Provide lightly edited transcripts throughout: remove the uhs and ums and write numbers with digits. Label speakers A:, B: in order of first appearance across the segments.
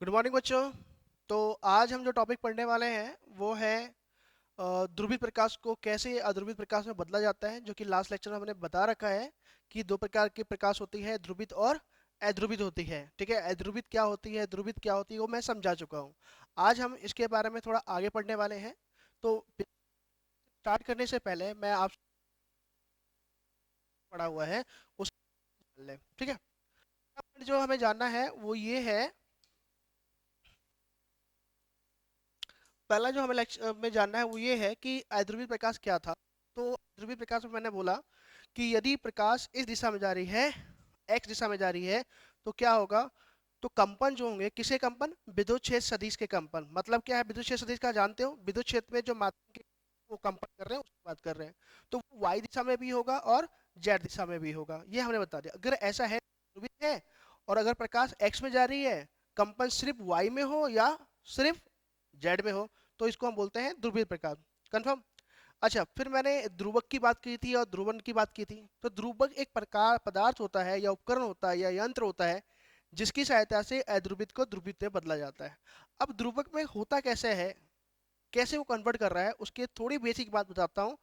A: Good morning बच्चों। तो आज हम जो टॉपिक पढ़ने वाले हैं वो है ध्रुवित प्रकाश को कैसे अध्रुवित प्रकाश में बदला जाता है, जो कि लास्ट लेक्चर में हमने बता रखा है कि दो प्रकार की प्रकाश होती है, ध्रुवित और अध्रुवित होती है। ठीक है, अध्रुवित क्या होती है, ध्रुवित क्या होती है, वो मैं समझा चुका हूँ। आज हम इसके बारे में थोड़ा आगे पढ़ने वाले हैं। तो स्टार्ट करने से पहले मैं आपसे पढ़ा हुआ है उस ठीक है। जो हमें जानना है वो ये है, पहला जो हमें लेक्चर में जानना है वो ये है कि अध्रुवित प्रकाश क्या था। तो अध्रुवित प्रकाश में मैंने बोला कि यदि प्रकाश इस दिशा में जा रही है, एक्स दिशा में जा रही है, तो क्या होगा, तो कंपन जो होंगे, किसके कंपन, विद्युत क्षेत्र सदिश के कंपन। मतलब क्या है विद्युत क्षेत्र सदिश का, जानते हो, विद्युत क्षेत्र में जो माध्यम के वो कंपन कर रहे हैं उसकी बात कर रहे हैं। तो वो वाई दिशा में भी होगा और जेड दिशा में भी होगा, ये हमने बता दिया। अगर ऐसा है, ध्रुवित है, और अगर प्रकाश एक्स में जा रही है, कंपन सिर्फ वाई में हो या सिर्फ जेड में हो, तो इसको हम बोलते हैं ध्रुवीय प्रकाश। कंफर्म। अच्छा, फिर मैंने ध्रुवक की बात की थी और ध्रुवन की बात की थी। तो ध्रुवक एक प्रकार पदार्थ होता है या उपकरण होता है या यंत्र होता है जिसकी सहायता से अध्रुवित को ध्रुवित में बदला जाता है। अब ध्रुवक में होता कैसे है, कैसे वो कन्वर्ट कर रहा है, उसकी थोड़ी बेसिक बात बताता हूँ।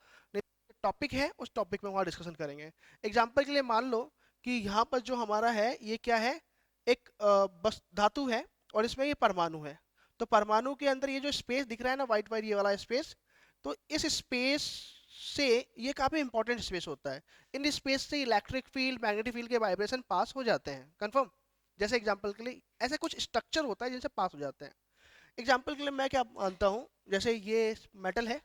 A: टॉपिक है, उस टॉपिक में वहाँ डिस्कशन करेंगे। एग्जाम्पल के लिए मान लो कि यहाँ पर जो हमारा है ये क्या है, एक बस धातु है और इसमें ये परमाणु है। तो परमाणु के अंदर ये जो स्पेस दिख रहा है ना, वाइट वाइट ये वाला स्पेस, तो इस स्पेस से, ये काफी इंपॉर्टेंट स्पेस होता है। इन स्पेस से इलेक्ट्रिक फील्ड, मैग्नेटिक फील्ड के वाइब्रेशन पास हो जाते हैं। कंफर्म। जैसे एग्जांपल के लिए ऐसा कुछ स्ट्रक्चर होता है जिनसे पास हो जाते हैं। एग्जांपल के लिए मैं क्या मानता हूँ, जैसे ये मेटल है,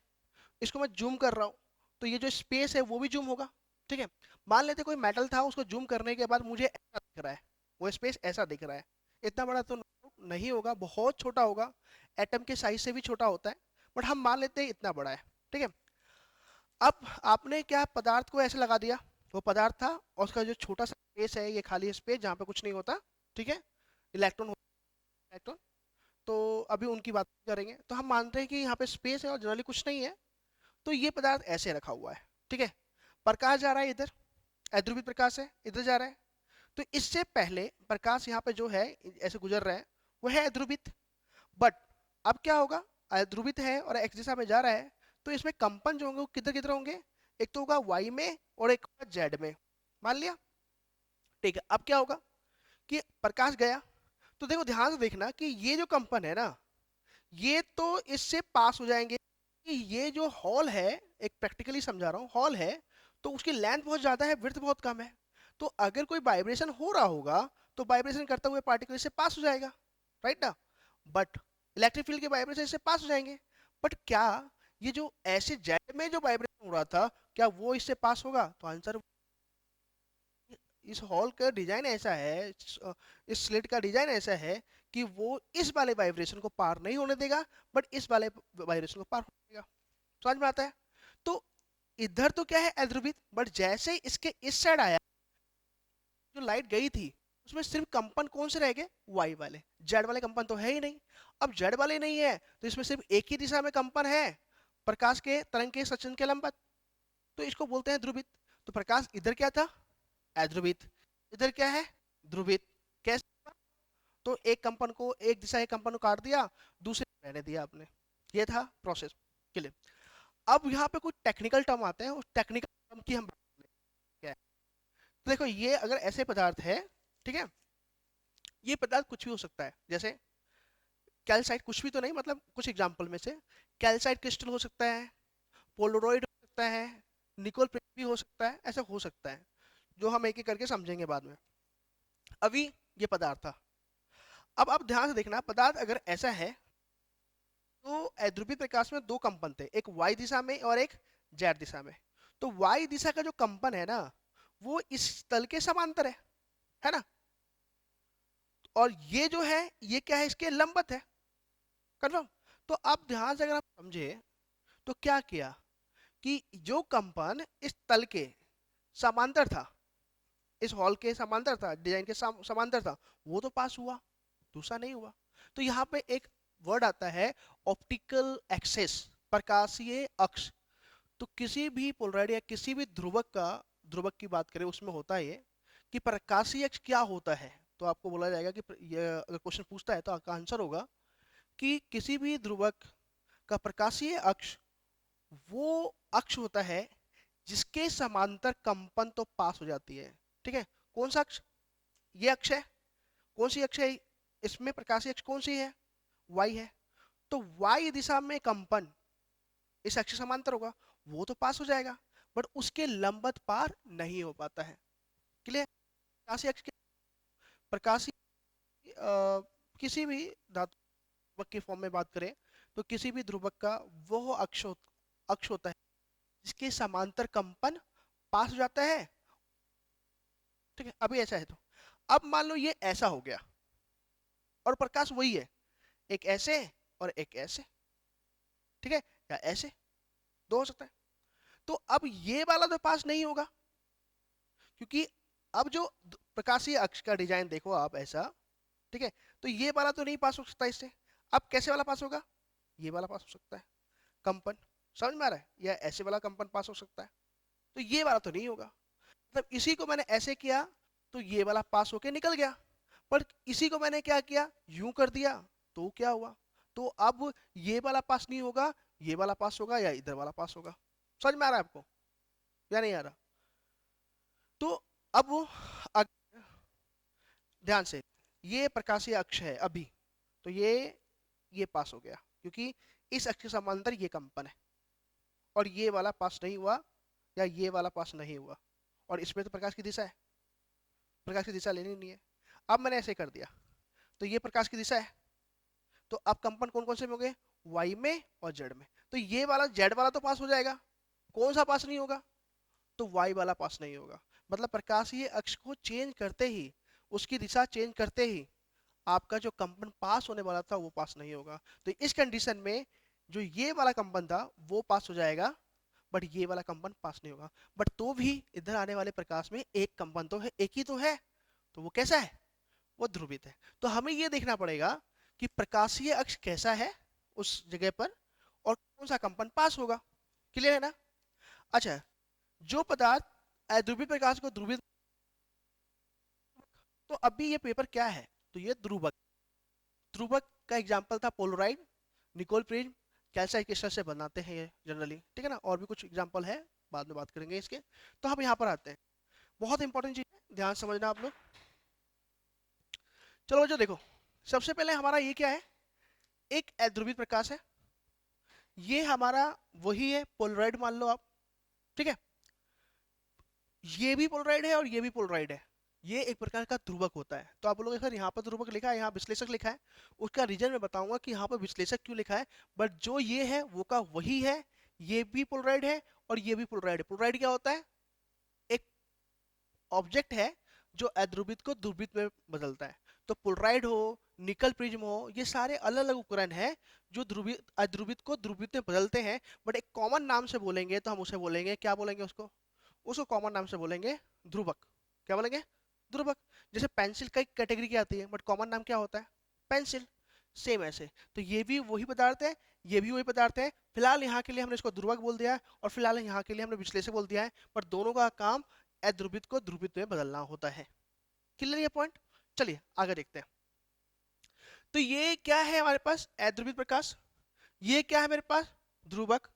A: इसको मैं जूम कर रहा हूँ, तो ये जो स्पेस है वो भी जूम होगा। ठीक है, मान लेते कोई मेटल था, उसको जूम करने के बाद मुझे ऐसा दिख रहा है, वो स्पेस ऐसा दिख रहा है। इतना बड़ा तो नहीं होगा, बहुत छोटा होगा, एटम के साइज से भी छोटा होता है, बट हम मान लेते हैं इतना बड़ा है। ठीक है, अब आपने क्या पदार्थ को ऐसे लगा दिया, वो पदार्थ था और उसका जो छोटा सा स्पेस है, ये खाली स्पेस जहाँ पे कुछ नहीं होता। ठीक है, इलेक्ट्रॉन, इलेक्ट्रॉन, तो अभी उनकी बात करेंगे। तो हम मानते हैं कि यहाँ पे स्पेस है और जनरली कुछ नहीं है। तो ये पदार्थ ऐसे रखा हुआ है। ठीक है, प्रकाश जा रहा है इधर, अध्रुवित प्रकाश है, इधर जा रहा है। तो इससे पहले प्रकाश यहाँ पे जो है ऐसे गुजर रहा है, वो है अध्रुवित। बट अब क्या होगा, अध्रुवित है और एक्स दिशा में जा रहा है, तो इसमें कंपन जो होंगे वो किधर किधर होंगे, एक तो होगा वाई में और एक होगा जेड में। मान लिया। ठीक है, अब क्या होगा कि प्रकाश गया, तो देखो ध्यान से देखना कि ये जो कंपन है ना, ये तो इससे पास हो जाएंगे। कि ये जो हॉल है, एक प्रैक्टिकली समझा रहा हूँ, हॉल है, तो उसकी लेंथ बहुत ज्यादा है, विड्थ बहुत कम है। तो अगर कोई वाइब्रेशन हो रहा होगा, तो वाइब्रेशन करता हुए पार्टिकल इससे पास हो जाएगा, राइट ना। बट इलेक्ट्रिक फील्ड के वाइब्रेशन इससे पास हो जाएंगे। बट क्या ये जो ऐसे जेट में जो वाइब्रेशन हो रहा था, क्या वो इससे पास होगा, तो आंसर, इस हॉल का डिजाइन ऐसा है, इस स्लिट का डिजाइन ऐसा है कि वो इस वाले वाइब्रेशन को पार नहीं होने देगा, बट इस वाले वाइब्रेशन को पार होने देगा। समझ में आता है। तो इधर तो क्या है अध्रुवित, बट जैसे ही इसके इस साइड आया, जो लाइट गई थी उसमें सिर्फ कंपन कौन से रह गए, वाई वाले, जेड वाले कंपन तो है ही नहीं। अब जेड वाले नहीं है, तो इसमें सिर्फ एक ही दिशा में कंपन है, प्रकाश के तरंग के सचन के लंबवत। तो इसको बोलते हैं ध्रुवित। तो प्रकाश इधर क्या था, अध्रुवित, इधर क्या है, ध्रुवित। कैसे, तो एक कंपन को, एक दिशा के कंपन को काट दिया, दूसरे को रहने दिया आपने। ये था प्रोसेस के लिए। अब यहाँ पे कुछ टेक्निकल टर्म आते हैं, उस टेक्निकल टर्म की हम बात करें। क्या है, तो देखो ये अगर ऐसे पदार्थ है, ठीक है, ये पदार्थ कुछ भी हो सकता है। जैसे कैल्साइट, कुछ भी तो नहीं, मतलब कुछ एग्जांपल में से, कैल्साइट क्रिस्टल हो सकता है, पोलोरॉइड हो सकता है, निकोल प्रिंट भी हो सकता है, ऐसा हो सकता है, जो हम एक एक करके समझेंगे बाद में। अभी ये पदार्थ था। अब आप ध्यान से देखना, पदार्थ अगर ऐसा है, तो अध्रुवित प्रकाश में दो कंपन थे, एक वाई दिशा में और एक जेड दिशा में। तो वाई दिशा का जो कंपन है ना, वो इस तल के समांतर है ना। और ये जो है, ये क्या है, इसके लंबवत है। कन्फर्म। तो आप ध्यान से अगर आप समझे, तो क्या किया कि जो कंपन इस तल के समांतर था, इस हॉल के समांतर था, डिजाइन के समांतर था, वो तो पास हुआ, दूसरा नहीं हुआ। तो यहाँ पे एक वर्ड आता है, ऑप्टिकल एक्सेस, प्रकाशीय अक्ष। तो किसी भी पोलराइड या किसी भी ध्रुवक का, ध्रुवक की बात करें उसमें होता है ये कि प्रकाशीय अक्ष क्या होता है, तो आपको बोला जाएगा कि ये अगर क्वेश्चन पूछता है तो आपका आंसर होगा कि किसी भी ध्रुवक का प्रकाशीय अक्ष वो अक्ष होता है जिसके समांतर कंपन तो पास हो जाती है। ठीक है, कौन सा अक्ष? ये अक्ष है। कौन सी अक्ष है इसमें? प्रकाशीय अक्ष कौन सी है? वाई है। तो वाई दिशा में कंपन इस अक्ष समांतर होगा, वो तो पास हो जाएगा, बट उसके लंबवत पार नहीं हो पाता है। क्लियर? प्रकाशीय अक्ष प्रकाशीय किसी भी धातु के फॉर्म में बात करें तो किसी भी ध्रुवक का वो अक्ष होता है जिसके समांतर कंपन पास हो जाता है। ठीक है, अभी ऐसा है तो अब मान लो ये ऐसा हो गया और प्रकाश वही है, एक ऐसे और एक ऐसे। ठीक है, या ऐसे, दो हो सकता है। तो अब ये वाला तो पास नहीं होगा, क्योंकि अब जो प्रकाशीय अक्ष का डिजाइन देखो आप ऐसा, ठीक है, तो ये वाला तो नहीं पास हो सकता इससे। अब कैसे वाला पास होगा? ये वाला पास हो सकता है कंपन, समझ में आ रहा है? या ऐसे वाला कंपन पास हो सकता है, तो ये वाला तो नहीं होगा। मतलब इसी को मैंने ऐसे किया तो ये वाला पास होके निकल गया, पर इसी को मैंने क्या किया, यूं कर दिया, तो क्या हुआ? तो अब ये वाला पास नहीं होगा, ये वाला पास होगा, या इधर वाला पास होगा। समझ में आ रहा है आपको या नहीं आ रहा? तो अब ध्यान से, ये प्रकाशीय अक्ष है अभी, तो ये पास हो गया क्योंकि इस अक्ष के समांतर ये कंपन है, और ये वाला पास नहीं हुआ, या ये वाला पास नहीं हुआ, और इसमें तो प्रकाश की दिशा है, प्रकाश की दिशा लेनी नहीं है। अब मैंने ऐसे कर दिया तो ये प्रकाश की दिशा है, तो अब कंपन कौन कौन से में हो गए? वाई में और जेड में। तो ये वाला जेड वाला तो पास हो जाएगा, कौन सा पास नहीं होगा? तो वाई वाला पास नहीं होगा। मतलब प्रकाशीय अक्ष को चेंज करते ही, उसकी दिशा चेंज करते ही आपका जो कंपन पास होने वाला था वो पास नहीं होगा। तो इस कंडीशन में जो ये वाला कंपन था वो पास हो जाएगा, बट ये वाला कंपन पास नहीं होगा। बट तो भी इधर आने वाले प्रकाश में एक कंपन तो है, एक ही तो है, तो वो कैसा है? वो ध्रुवित है। तो हमें ये देखना पड़ेगा कि प्रकाशीय अक्ष कैसा है उस जगह पर, और कौन सा कंपन पास होगा। क्लियर है ना? अच्छा, जो पदार्थ अध्रुवित प्रकाश को ध्रुवित, तो अभी ये पेपर क्या है? तो ये ध्रुवक, ध्रुवक का एग्जांपल था polaroid, Nicol prism, calcite crystal से बनाते हैं ये जनरली। ठीक है ना? और भी कुछ एग्जांपल है, बाद में बात करेंगे इसके। तो हम यहाँ पर आते हैं, बहुत इंपॉर्टेंट चीज है, ध्यान समझना आप लोग। चलो बच्चों देखो, सबसे पहले हमारा ये क्या है, एक अध्रुवित प्रकाश है, ये हमारा वही है पोलराइड मान लो आप। ठीक है, ये भी पोलराइड है और ये भी पोलराइड है, ये एक प्रकार का ध्रुवक होता है। तो आप लोग सर यहाँ पर ध्रुवक लिखा है, यहाँ विश्लेषक लिखा है, उसका रीजन मैं बताऊंगा कि यहाँ पर विश्लेषक क्यों लिखा है। बट जो ये है वो का वही है, ये भी पोलराइड है और ये भी पोलराइड है। पोलराइड क्या होता है? एक ऑब्जेक्ट है जो अध्रुवित को ध्रुवित में बदलता है। तो पोलराइड हो, निकल प्रिज्म हो, ये सारे अलग अलग उपकरण हैं जो ध्रुवित अध्रुवित को ध्रुवित में बदलते हैं। बट एक कॉमन नाम से बोलेंगे तो हम उसे बोलेंगे, क्या बोलेंगे उसको? उसको कॉमन नाम से बोलेंगे ध्रुवक। क्या बोलेंगे? ध्रुवक। जैसे पेंसिल कई कैटेगरी की आती है, बट कॉमन नाम क्या होता है? पेंसिल। सेम ऐसे तो ये भी वही पदार्थ है, ये भी वही पदार्थ है। फिलहाल यहाँ के लिए हमने इसको ध्रुवक बोल दिया है, और फिलहाल यहाँ के लिए हमने विश्लेषक बोल दिया है, पर दोनों का काम अध्रुवित को ध्रुवित में बदलना होता है। क्लियर ये पॉइंट? चलिए आगे देखते हैं। तो ये क्या है हमारे पास? अध्रुवित प्रकाश। ये क्या है मेरे पास? ध्रुवक।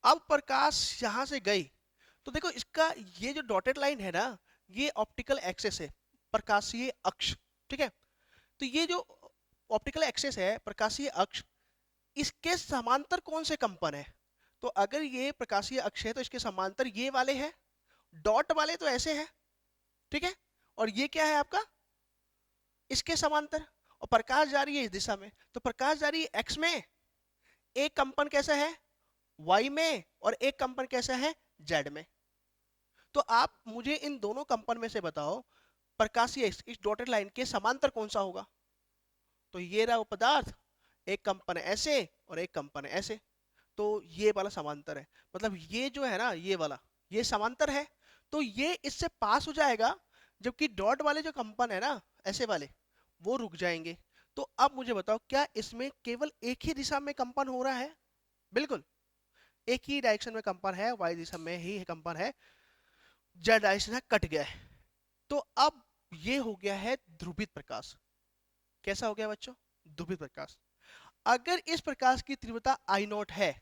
A: अब प्रकाश यहां से गई तो देखो इसका ये जो डॉटेड लाइन है ना, ये ऑप्टिकल एक्सेस है, प्रकाशीय अक्ष। ठीक है, तो ये जो ऑप्टिकल एक्सेस है, प्रकाशीय अक्ष, इसके समांतर कौन से कंपन है? तो अगर ये प्रकाशीय अक्ष है तो इसके समांतर ये वाले हैं, डॉट वाले तो ऐसे हैं। ठीक है, और ये क्या है आपका? इसके समांतर। और प्रकाश जा रही है इस दिशा में, तो प्रकाश जा रही है एक्स में, एक कंपन कैसा है? वाई में, और एक कंपन कैसा है? जेड में। तो आप मुझे इन दोनों कंपन में से बताओ प्रकाशीय इस डॉटेड लाइन के समांतर कौन सा होगा? तो ये रहा वो पदार्थ, एक कंपन है ऐसे और एक कंपन है ऐसे, तो ये वाला समांतर है। मतलब ये जो है ना, ये वाला, ये समांतर है, तो ये इससे पास हो जाएगा, जबकि डॉट वाले जो कंपन है ना, ऐसे वाले, वो रुक जाएंगे। तो अब मुझे बताओ, क्या इसमें केवल एक ही दिशा में कंपन हो रहा है? बिल्कुल एक ही डायरेक्शन में कंपन है, वाई दिशा में ही कंपन है, जेड डायरेक्शन है, कट गया है। तो अब ये हो गया है ध्रुवित प्रकाश। कैसा हो गया बच्चों? ध्रुवित प्रकाश। अगर इस प्रकाश की तीव्रता आई नॉट है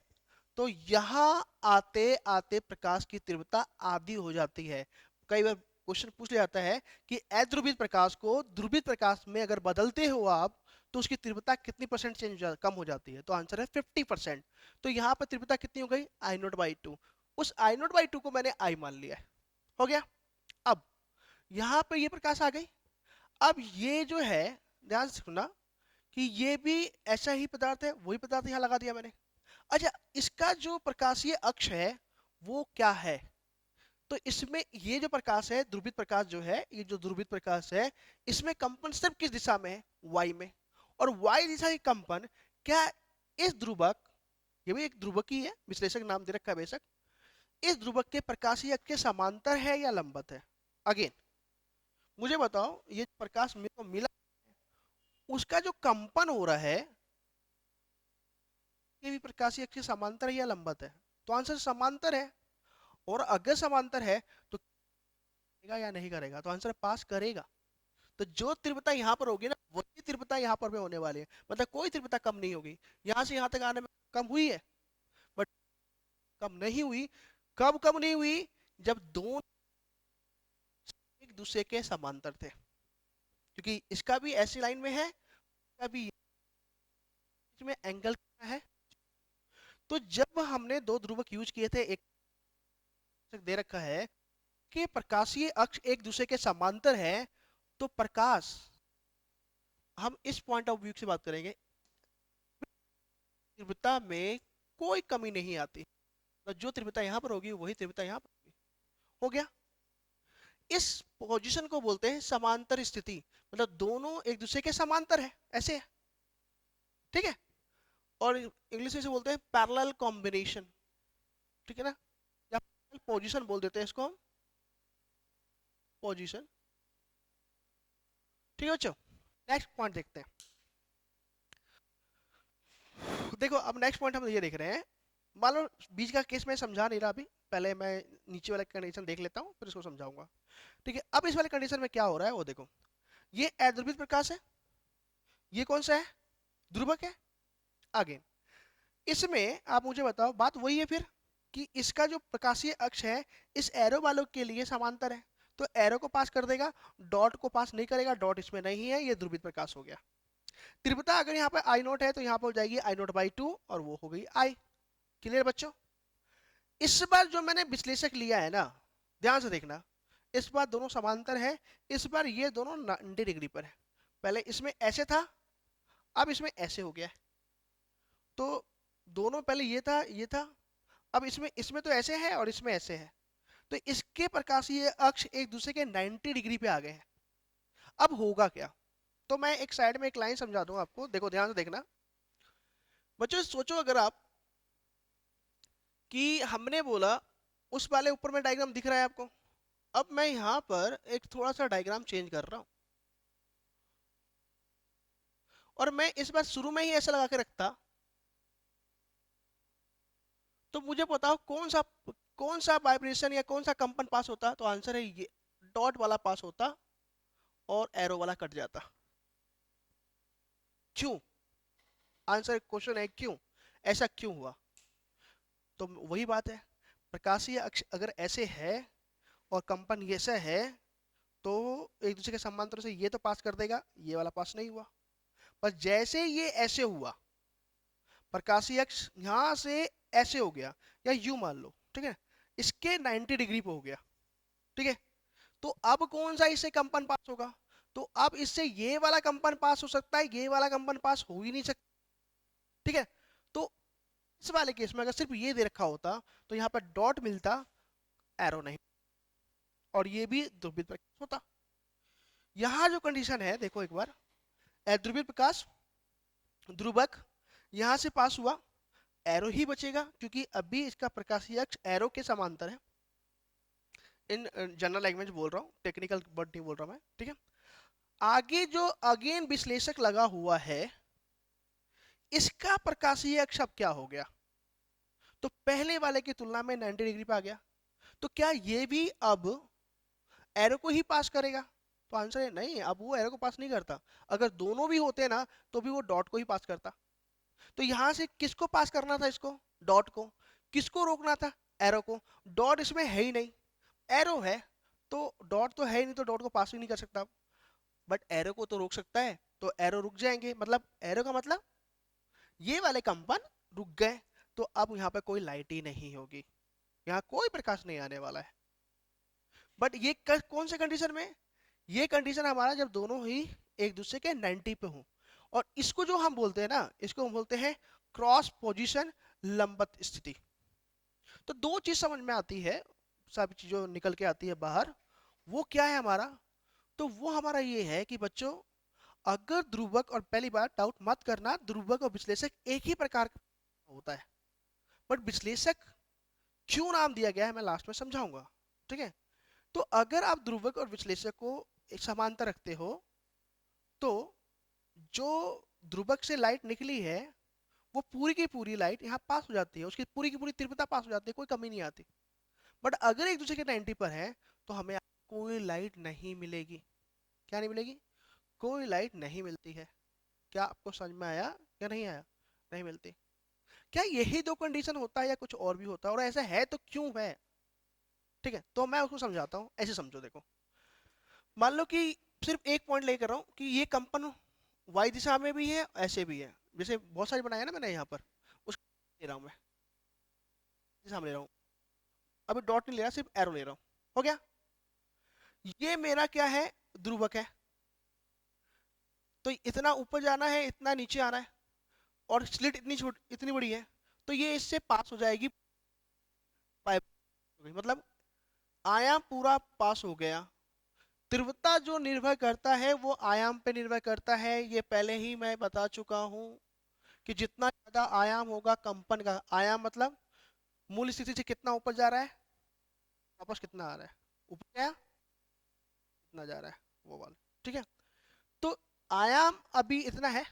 A: तो यहां आते आते प्रकाश की तीव्रता आधी हो जाती है। कई बार क्वेश्चन पूछ लिया जाता है कि अध्रुवित प्रकाश को ध्रुवित प्रकाश में अगर बदलते हो आप तो उसकी तीव्रता कितनी परसेंट कम हो जाती है? तो आंसर है 50%। तो यहाँ पर तीव्रता कितनी हो गई? आई नॉट बाई टू। उस आई नॉट बाई टू को मैंने आई मान लिया है। हो गया। अब यहाँ पर ये प्रकाश आ गई। अब ये जो है, ध्यान से सुनना, कि ये भी ऐसा ही पदार्थ है, वही पदार्थ यहाँ लगा दिया मैंने। अच्छा, इसका जो प्रकाशीय अक्ष है वो क्या है? तो इसमें ये जो प्रकाश है, ध्रुवित प्रकाश जो है, ये जो ध्रुवित प्रकाश है, इसमें कंपन सिर्फ किस दिशा में है? वाई में। और वाई दिशा की कंपन क्या इस ध्रुवक, ये भी एक ध्रुवक ही है, विश्लेषक नाम दे रखा है बेशक, इस ध्रुवक के प्रकाशीय अक्ष के समांतर है या लंबवत है? अगेन मुझे बताओ, ये प्रकाश मेरे को मिला, उसका जो कंपन हो रहा है ये भी प्रकाशीय अक्ष के समांतर है या लंबवत है? तो आंसर समांतर है। और अगर समांतर है तो करेगा या नहीं करेगा? तो आंसर पास करेगा। तो जो तीव्रता यहाँ पर होगी ना, वही तीव्रता यहाँ पर भी होने वाली है। मतलब कोई तीव्रता कम नहीं होगी। यहाँ से यहाँ तक आने में कम हुई है, बट कम नहीं हुई। कब कम नहीं हुई? जब दोनों एक दूसरे के समांतर थे। क्योंकि इसका भी ऐसी लाइन में है, इसका भी में एंगल है। तो जब हमने दो ध्रुवक यूज किए थे, एक दे रखा है कि प्रकाशीय अक्ष एक दूसरे के समांतर है, तो प्रकाश, हम इस पॉइंट ऑफ व्यू से बात करेंगे, तीव्रता में कोई कमी नहीं आती। तो जो तीव्रता यहां पर होगी वही तीव्रता यहां पर होगी। हो गया। इस पोजीशन को बोलते हैं समांतर स्थिति। मतलब दोनों एक दूसरे के समांतर है, ऐसे है। ठीक है। और इंग्लिश में से बोलते हैं पैरेलल कॉम्बिनेशन। ठीक है ना, या पोजीशन बोल देते हैं इसको हम, पोजीशन। ठीक है बच्चों, नेक्स्ट पॉइंट देखते हैं। देखो अब नेक्स्ट पॉइंट हम ये देख रहे हैं, मान लो बीच का केस मैं समझा नहीं रहा अभी, पहले मैं नीचे वाला कंडीशन देख लेता हूँ फिर इसको समझाऊंगा। ठीक है, अब इस वाले कंडीशन में क्या हो रहा है वो देखो। ये अध्रुवित प्रकाश है, ये कौन सा है? ध्रुवक है। आगे इसमें आप मुझे बताओ, बात वही है फिर कि इसका जो प्रकाशीय अक्ष है इस एरो वालों के लिए समांतर है, तो एरो को पास कर देगा, डॉट को पास नहीं करेगा, डॉट इसमें नहीं है, ये ध्रुवित प्रकाश हो गया। तीव्रता अगर यहाँ पे आई नोट है तो यहाँ पर हो जाएगी आई नोट बाई टू, और वो हो गई आई। क्लियर बच्चों? इस बार जो मैंने विश्लेषक लिया है ना, ध्यान से देखना, इस बार दोनों समांतर है, इस बार ये दोनों 90 डिग्री पर है। पहले इसमें ऐसे था, अब इसमें ऐसे हो गया है। तो दोनों, पहले ये था ये था, अब इसमें इसमें तो ऐसे है और इसमें ऐसे है। तो इसके प्रकाशीय अक्ष एक दूसरे के 90 डिग्री पे आ गए हैं। अब होगा क्या? तो मैं एक साइड में एक लाइन समझा दूं आपको, देखो ध्यान से देखना बच्चों। सोचो अगर आप, कि हमने बोला उस वाले ऊपर में डायग्राम दिख रहा है आपको, अब मैं यहां पर एक थोड़ा सा डायग्राम चेंज कर रहा हूं, और मैं इस बार शुरू में ही ऐसा लगा के रखता, तो मुझे बताओ कौन सा वाइब्रेशन या कौन सा कंपन पास होता? तो आंसर है ये डॉट वाला पास होता और एरो वाला कट जाता। क्यों? आंसर क्वेश्चन है क्यों, ऐसा क्यों हुआ? तो वही बात है, प्रकाशीय अक्ष अगर ऐसे है और कंपन ऐसा है, तो एक दूसरे के समांतर से ये तो पास कर देगा, ये वाला पास नहीं हुआ। पर जैसे ये ऐसे हुआ, प्रकाशीय अक्ष यहां से ऐसे हो गया, या यू मान लो, ठीक है, इसके 90 डिग्री पे हो गया। ठीक है, तो अब कौन सा इससे कंपन पास होगा? तो अब इससे ये वाला कंपन पास हो सकता है, ये वाला कंपन पास हो ही नहीं सकता। ठीक है, तो इस वाले केस में अगर सिर्फ ये दे रखा होता तो यहाँ पर डॉट मिलता, एरो नहीं, और ये भी ध्रुवित प्रकाश होता। यहाँ जो कंडीशन है देखो एक बार, अध्रुवित प्रकाश, ध्रुवक यहां से पास हुआ, एरो ही बचेगा क्योंकि अभी इसका प्रकाशीय अक्ष एरो के समांतर है। इन जनरल लैंग्वेज बोल रहा हूँ, टेक्निकल वर्ड नहीं बोल रहा मैं। ठीक है, आगे जो अगेन विश्लेषक लगा हुआ है, इसका प्रकाशीय अक्ष अब क्या हो गया? तो पहले वाले की तुलना में 90 डिग्री पे आ गया। तो क्या ये भी अब एरो को ही पास करेगा? तो आंसर है नहीं, अब वो एरो को पास नहीं करता। अगर दोनों भी होते ना तो भी वो डॉट को ही पास करता। तो यहां से किसको पास करना था, इसको, डॉट को। किसको रोकना था, एरो को। डॉट इसमें है ही नहीं, एरो है, तो डॉट तो है ही नहीं, तो डॉट को पास भी नहीं कर सकता। बट एरो को तो रोक सकता है, तो एरो रुक जाएंगे, मतलब एरो का मतलब ये वाले कंपन रुक गए। तो अब यहाँ पे कोई लाइट ही नहीं होगी, यहाँ कोई प्रकाश नहीं आने वाला है। बट ये कौन से कंडीशन में, ये कंडीशन हमारा जब दोनों ही एक दूसरे के 90 पे हो। और इसको जो हम बोलते हैं ना, इसको हम बोलते हैं क्रॉस पोजीशन लंबवत स्थिति। तो दो चीज समझ में आती है, सब चीजों निकल के आती है बाहर। वो क्या है हमारा, तो वो हमारा ये है कि बच्चों, अगर ध्रुवक, और पहली बात डाउट मत करना, ध्रुवक और विश्लेषक एक ही प्रकार का होता है, बट विश्लेषक क्यों नाम दिया गया है मैं लास्ट में समझाऊंगा, ठीक है। तो अगर आप ध्रुवक और विश्लेषक को एक समांतर रखते हो, तो जो ध्रुवक से लाइट निकली है वो पूरी की पूरी लाइट यहाँ पास हो जाती है, उसकी पूरी की पूरी तीव्रता पास हो जाती है, कोई कमी नहीं आती। बट अगर एक दूसरे के 90 पर है तो हमें कोई लाइट नहीं मिलेगी। क्या नहीं मिलेगी, कोई लाइट नहीं मिलती है। क्या आपको समझ में आया या नहीं आया, नहीं मिलती। क्या यही दो कंडीशन होता है या कुछ और भी होता है, और ऐसा है तो क्यों है, ठीक है। तो मैं उसको समझाता हूँ, ऐसे समझो, देखो। मान लो कि सिर्फ एक पॉइंट लेकर रहा हूँ कि ये कंपन वाई दिशा में भी है, ऐसे भी है, जैसे बहुत सारे बनाया ना मैंने यहाँ पर, उसको ले रहा हूँ मैं, दिशा में ले रहा हूँ। अभी डॉट नहीं ले रहा, सिर्फ एरो ले रहा हूँ, हो गया। ये मेरा क्या है, ध्रुवक है। तो इतना ऊपर जाना है, इतना नीचे आना है, और स्लिट इतनी छोटी, इतनी बड़ी है, तो ये इससे पास हो जाएगी, पाइप, मतलब आयाम पूरा पास हो गया। तीव्रता जो निर्भर करता है वो आयाम पे निर्भर करता है, ये पहले ही मैं बता चुका हूं कि जितना ज्यादा आयाम होगा कंपन का, आयाम मतलब मूल स्थिति से कितना ऊपर जा रहा है, वापस कितना आ रहा है, ऊपर गया कितना जा रहा है, वो वाला, ठीक है। तो आयाम अभी इतना है।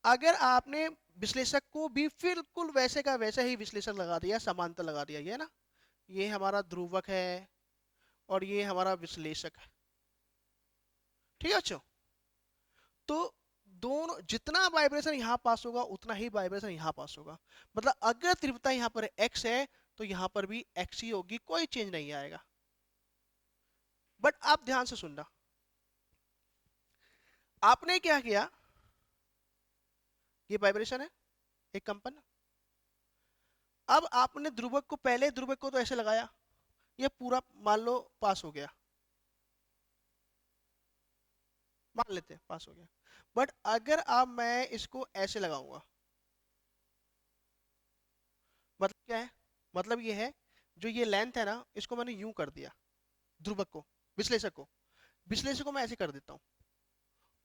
A: अगर आपने विश्लेषक को भी बिल्कुल वैसे का वैसा ही विश्लेषक लगा दिया, समांतर लगा दिया, ये ना, ये हमारा ध्रुवक है और ये हमारा विश्लेषक है, ठीक है बच्चों। तो दोनों, जितना वाइब्रेशन यहाँ पास होगा उतना ही वाइब्रेशन यहाँ पास होगा। मतलब अगर तीव्रता यहाँ पर x है तो यहाँ पर भी x ही होगी, कोई चेंज नहीं आएगा। बट आप ध्यान से सुनना, आपने क्या किया, ये वाइब्रेशन है, एक कंपन। अब आपने ध्रुवक को, पहले ध्रुवक को तो ऐसे लगाया, ये पूरा मान लो पास हो गया, मान लेते हैं पास हो गया। बट अगर अब मैं इसको ऐसे लगाऊंगा, मतलब क्या है, मतलब ये है, जो ये लेंथ है ना, इसको मैंने यूं कर दिया, ध्रुवक को, विश्लेषक को, विश्लेषक को मैं ऐसे कर देता हूं।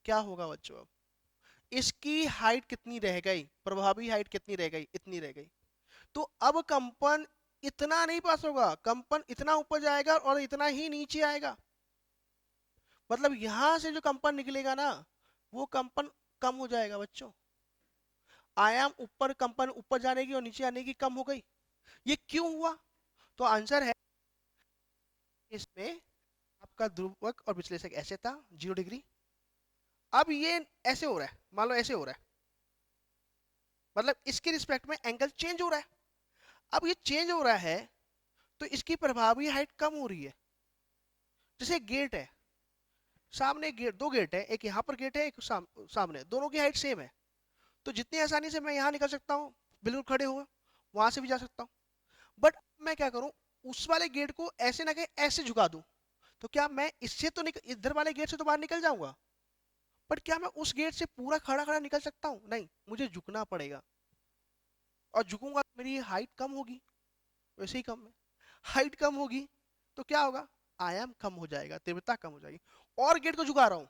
A: क्या होगा बच्चों, अब इसकी हाइट कितनी रह गई, प्रभावी हाइट कितनी रह गई, इतनी रह गई। तो अब कंपन इतना नहीं पास होगा, कंपन इतना ऊपर जाएगा और इतना ही नीचे आएगा। मतलब यहां से जो कंपन निकलेगा ना, वो कंपन कम हो जाएगा बच्चों। आयाम ऊपर, कंपन ऊपर जाने की और नीचे आने की कम हो गई। ये क्यों हुआ, तो आंसर है, इसमें आपका ध्रुवक और विश्लेषक ऐसे था 0 डिग्री, अब ये ऐसे हो रहा है, मान लो ऐसे हो रहा है, मतलब इसके रिस्पेक्ट में एंगल चेंज हो रहा है। अब ये चेंज हो रहा है तो इसकी प्रभावी हाइट कम हो रही है। जैसे गेट है, सामने गेट, दो गेट है, एक यहाँ पर गेट है, एक सामने, दोनों की हाइट सेम है, तो जितनी आसानी से मैं यहाँ निकल सकता हूँ बिल्कुल खड़े हुए, वहां से भी जा सकता हूँ। बट मैं क्या करूँ, उस वाले गेट को ऐसे ना कहीं ऐसे झुका दूं, तो क्या मैं इससे तो इधर वाले गेट से तो बाहर निकल जाऊंगा, बट क्या मैं उस गेट से पूरा खड़ा खड़ा निकल सकता हूँ, नहीं, मुझे झुकना पड़ेगा। और झुकूंगा तो मेरी हाइट कम होगी, वैसे ही कम है, हाइट कम होगी तो क्या होगा, आयाम कम हो जाएगा, तीव्रता कम हो जाएगी। और गेट को झुका रहा हूं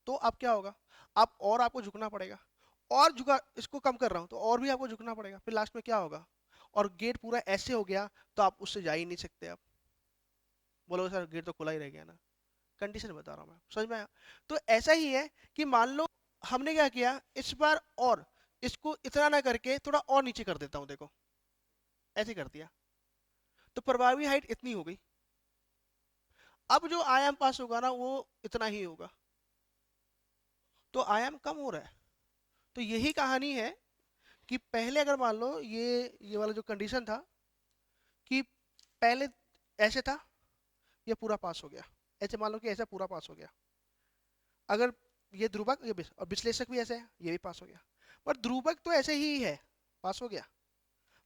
A: तो अब क्या होगा, अब और आपको झुकना पड़ेगा, और झुका, इसको कम कर रहा हूं तो और भी आपको झुकना पड़ेगा, फिर लास्ट में क्या होगा, और गेट पूरा ऐसे हो गया तो आप उससे जा ही नहीं सकते। आप बोलोगे सर गेट तो खुला ही रह गया ना, कंडीशन बता रहा हूं मैं, समझ में आया। तो ऐसा ही है कि मान लो हमने क्या किया इस बार, और इसको इतना ना करके थोड़ा और नीचे कर देता हूं, देखो ऐसे कर दिया, तो प्रभावी हाइट इतनी हो गई। अब जो आयाम पास होगा ना वो इतना ही होगा, तो आयाम कम हो रहा है। तो यही कहानी है कि पहले अगर मान लो ये वाला जो कंडीशन था कि पहले ऐसे था, ये पूरा पास हो गया, ऐसे मान लो कि ऐसा पूरा पास हो गया, अगर ये ध्रुवक और विश्लेषक भी ऐसे है, ये भी पास हो गया, पर ध्रुवक तो ऐसे ही है, पास हो गया,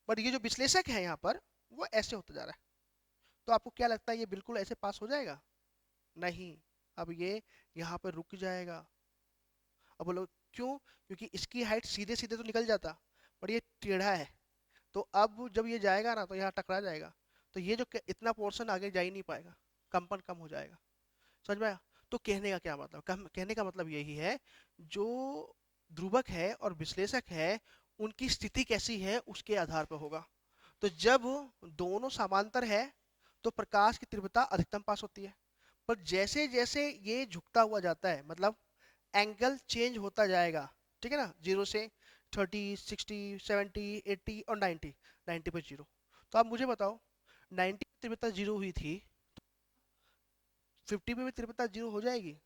A: बट ये जो विश्लेषक है यहाँ पर वो ऐसे होता जा रहा है। तो आपको क्या लगता है ये बिल्कुल ऐसे पास हो जाएगा? नहीं, अब ये यहाँ पर रुक जाएगा। अब बोलो क्यों? क्योंकि इसकी हाइट सीधे सीधे तो निकल जाता, पर ये टेढ़ा है, तो अब जब ये जाएगा ना तो यहाँ टकरा जाएगा, तो ये जो इतना पोर्शन आगे जा ही नहीं पाएगा, कंपन कम हो जाएगा। समझ में आया? तो कहने का क्या मतलब, कहने का मतलब यही है, जो ध्रुवक है और विश्लेषक है उनकी स्थिति कैसी है उसके आधार पर होगा। तो जब दोनों समांतर है तो प्रकाश की तीव्रता अधिकतम पास होती है, पर जैसे जैसे ये झुकता हुआ जाता है, मतलब एंगल चेंज होता जाएगा, ठीक है ना, 0 से 30, 60, 70, 80 और 90, 90 पे 0। तो आप मुझे बताओ, 90 पे तीव्रता 0 हुई थी, 50 पे भी तीव्रता 0 हो जाएगी?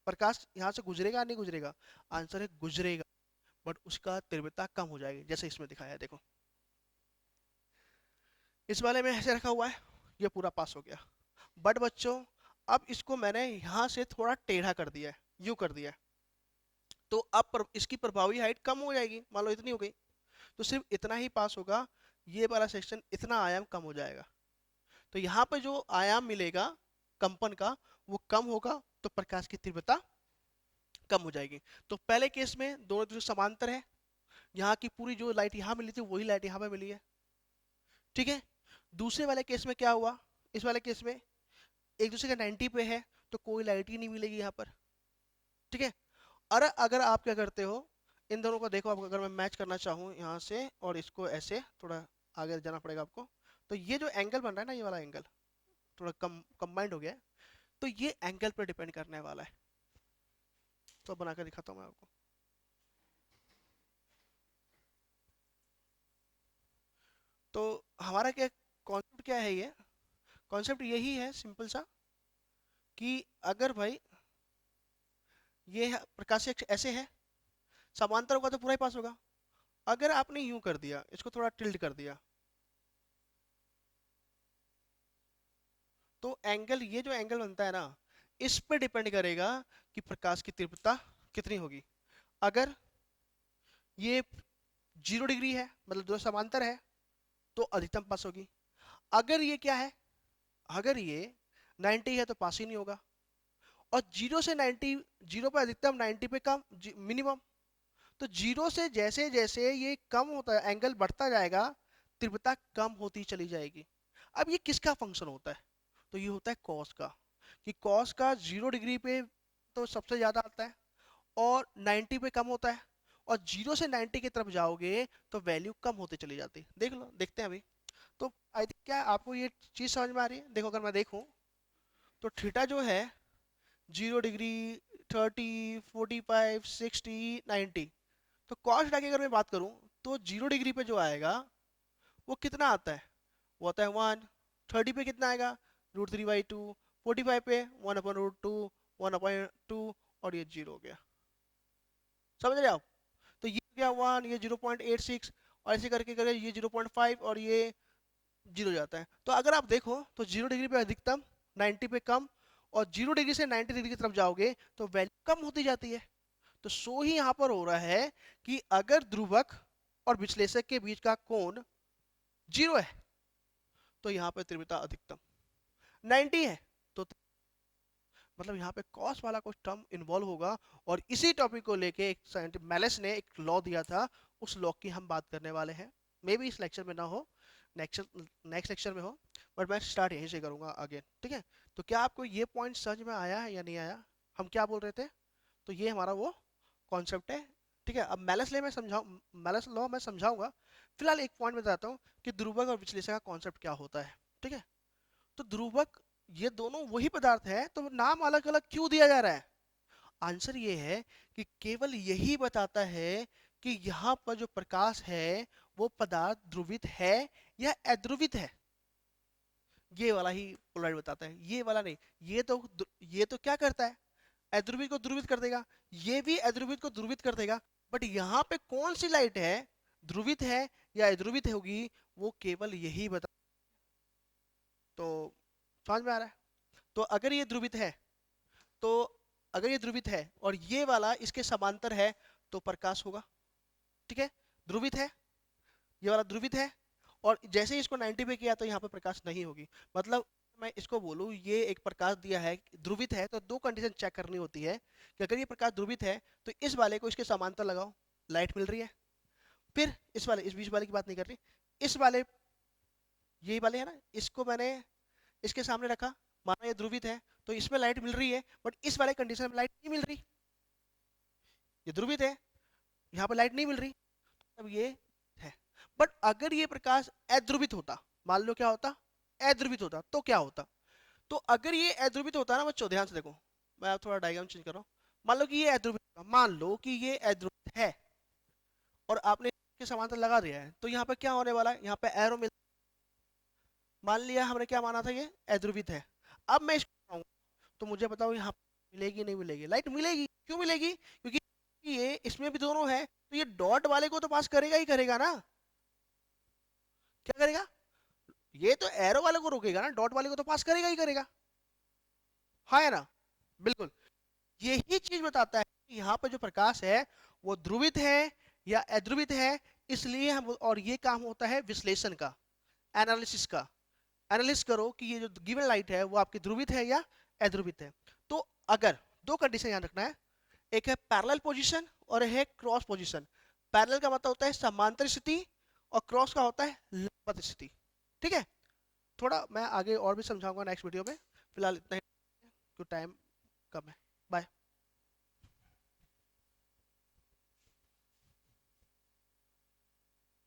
A: प्रकाश यहाँ से गुजरेगा नहीं गुजरेगा? आंसर है गुजरेगा, बट उसका तीव्रता कम हो जाएगी, जैसे इसमें दिखाया है देखो, इस वाले में ऐसे रखा हुआ है, ये पूरा पास हो गया। बट बच्चों, अब इसको मैंने यहाँ से थोड़ा टेढ़ा कर दिया है, यूं कर दिया है, तो अब इसकी प्रभावी हाइट कम हो जाएगी, मान लो इतनी हो गई, तो सिर्फ इतना ही पास होगा, ये वाला सेक्शन इतना आयाम कम हो जाएगा। तो यहाँ पे जो आयाम मिलेगा कंपन का वो कम होगा, तो प्रकाश की तीव्रता कम हो जाएगी। तो पहले केस में दोनों जो समांतर है, यहाँ की पूरी जो लाइट यहाँ मिली थी वही लाइट यहाँ पे मिली है, ठीक है। दूसरे वाले केस में क्या हुआ, इस वाले केस में एक दूसरे का 90 पे है, तो कोई लाइट ही नहीं मिलेगी यहाँ पर, ठीक है। और अगर आप क्या करते हो, इन दोनों को देखो, आप अगर मैं मैच करना चाहूँ यहाँ से और इसको ऐसे थोड़ा आगे जाना पड़ेगा आपको, तो ये जो एंगल बन रहा है ना, ये वाला एंगल थोड़ा कंबाइंड हो गया है, तो ये एंगल पर डिपेंड करने वाला है। तो बनाकर दिखाता हूँ मैं आपको। तो हमारा क्या कॉन्सेप्ट क्या है, ये कॉन्सेप्ट यही है सिंपल सा, कि अगर भाई ये प्रकाश ऐसे है, समांतर होगा तो पूरा ही पास होगा। अगर आपने यूं कर दिया, इसको थोड़ा टिल्ट कर दिया, तो एंगल, ये जो एंगल बनता है ना, इस पे डिपेंड करेगा कि प्रकाश की तीव्रता कितनी होगी। अगर ये 0 डिग्री है, मतलब दो समांतर है, तो अधिकतम पास होगी। अगर ये क्या है, अगर ये 90 है तो पास ही नहीं होगा। और 0 से 90, 0 पे अधिकतम, 90 पे कम मिनिमम। तो 0 से जैसे जैसे ये कम होता है, एंगल बढ़ता जाएगा, तीव्रता कम होती चली जाएगी। अब ये किसका फंक्शन होता है? तो ये होता है कॉस का, कि कॉस का 0 डिग्री पे तो सबसे ज्यादा आता है और 90 पे कम होता है, और 0 से 90 की तरफ जाओगे तो वैल्यू कम होती चली जाती है। देख लो, देखते हैं अभी। तो आई थिंक क्या आपको ये चीज समझ में आ रही है? देखो, अगर मैं देखूं तो थीटा जो है 0 डिग्री, 30, 45, 60, 90, तो कॉस थीटा की अगर मैं बात करूं तो 0 डिग्री पे जो आएगा वो कितना आता है? वो आता है 1। 30 पे कितना आएगा? √3/2। 45 पे 1/√2, 1/2, और ये 0 हो गया। समझ रहे आप? तो ये क्या, 1, ये 0.86, और ऐसे करके करके ये 0.5, और ये 0 जाता है। तो अगर आप देखो तो 0 डिग्री पे अधिकतम, 90 पे कम, और 0 डिग्री से 90 डिग्री की तरफ जाओगे तो वैल्यू कम होती जाती है। तो सो ही यहाँ पर हो रहा है कि अगर ध्रुवक और विश्लेषक के बीच का कोण 0 है तो यहाँ पर तीव्रता अधिकतम, 90 है तो मतलब यहाँ पे कॉस वाला कुछ टर्म इन्वॉल्व होगा। और इसी टॉपिक को लेके एक साइंटिस्ट मेलेस ने एक लॉ दिया था, उस लॉ की हम बात करने वाले हैं। मे बी इस लेक्चर में ना हो, नेक्स्ट नेक्स्ट लेक्चर में हो, बट मैं स्टार्ट यहीं से करूंगा आगे, ठीक है। तो क्या आपको ये पॉइंट समझ में आया है या नहीं आया? हम क्या बोल रहे थे? तो ये हमारा वो कॉन्सेप्ट है, ठीक है। अब मेलस लॉ मैं समझाऊंगा, फिलहाल एक पॉइंट बताता हूँ कि ध्रुवक और विश्लेषक का कॉन्सेप्ट क्या होता है, ठीक है। तो ध्रुवक, ये दोनों वही पदार्थ है, तो नाम अलग अलग क्यों दिया जा रहा है? आंसर ये है कि केवल यही बताता है कि यहाँ पर जो प्रकाश है वो पदार्थ ध्रुवित है या अध्रुवित है। ये वाला ही पोलराइड बताता है, ये वाला नहीं। ये तो क्या करता है, अध्रुवित को ध्रुवित कर देगा, ये भी अध्रुवित को ध्रुवित कर देगा। बट यहाँ पे कौन सी लाइट है, ध्रुवित है या अध्रुवित होगी, वो केवल यही बता। तो समझ में आ रहा है? तो अगर ये ध्रुवित है, तो अगर ये ध्रुवित है और ये वाला इसके समांतर है, तो प्रकाश होगा। ठीक है, ध्रुवित है, ये वाला ध्रुवित है, और जैसे ही इसको 90 पे किया तो यहाँ पे प्रकाश नहीं होगी। मतलब मैं इसको बोलूँ, ये एक प्रकाश दिया है ध्रुवित है, तो दो कंडीशन चेक करनी होती है कि अगर ये प्रकाश ध्रुवित है तो इस वाले को इसके समांतर लगाओ, लाइट मिल रही है। फिर इस वाले, इस बीच वाले की बात नहीं कर रही, इस वाले, यही वाले है ना, इसको मैंने इसके सामने रखा, माना ये ध्रुवित है तो इसमें लाइट मिल रही है, बट इस वाले कंडीशन में लाइट नहीं मिल रही। ये ध्रुवित है, यहाँ पे लाइट नहीं मिल रही, अब ये है। बट अगर ये प्रकाश अध्रुवित होता, मान लो क्या होता, अध्रुवित होता, तो क्या होता? तो अगर ये अध्रुवित होता ना बच्चों, ध्यान से देखो, मैं अब थोड़ा डायग्राम चेंज कर रहा हूँ। मान लो कि ये अध्रुवित, मान लो कि ये अध्रुवित है और आपने इसके समांतर लगा दिया है, तो यहाँ पे क्या होने वाला है, यहाँ पे एरो मिल, मान लिया हमने क्या माना था, ये अध्रुवित है। अब मैं इसको, तो मुझे बताओ यहाँ मिलेगी नहीं मिलेगी? लाइट मिलेगी। क्यों मिलेगी? क्योंकि ये इसमें भी दोनों है, तो ये डॉट वाले को तो पास करेगा ही करेगा ना। क्या करेगा? ये तो एरो वाले को रोकेगा ना, डॉट वाले को तो पास करेगा ही करेगा। हाँ है ना? बिल्कुल। यही चीज बताता है कि यहाँ पे जो प्रकाश है वो ध्रुवित है या अध्रुवित है। इसलिए हम, और ये काम होता है विश्लेषण का, एनालिसिस का। एनालिस करो कि ये जो गिवन लाइट है वो आपकी ध्रुवित है या अध्रुवित है। तो अगर दो कंडीशन याद रखना है, एक है पैरेलल पोजीशन और एक है क्रॉस पोजीशन। पैरेलल का मतलब होता है समांतर स्थिति और क्रॉस का होता है लंबवत स्थिति। ठीक है, थोड़ा मैं आगे और भी समझाऊंगा नेक्स्ट वीडियो में, फिलहाल इतना ही, टाइम कम है।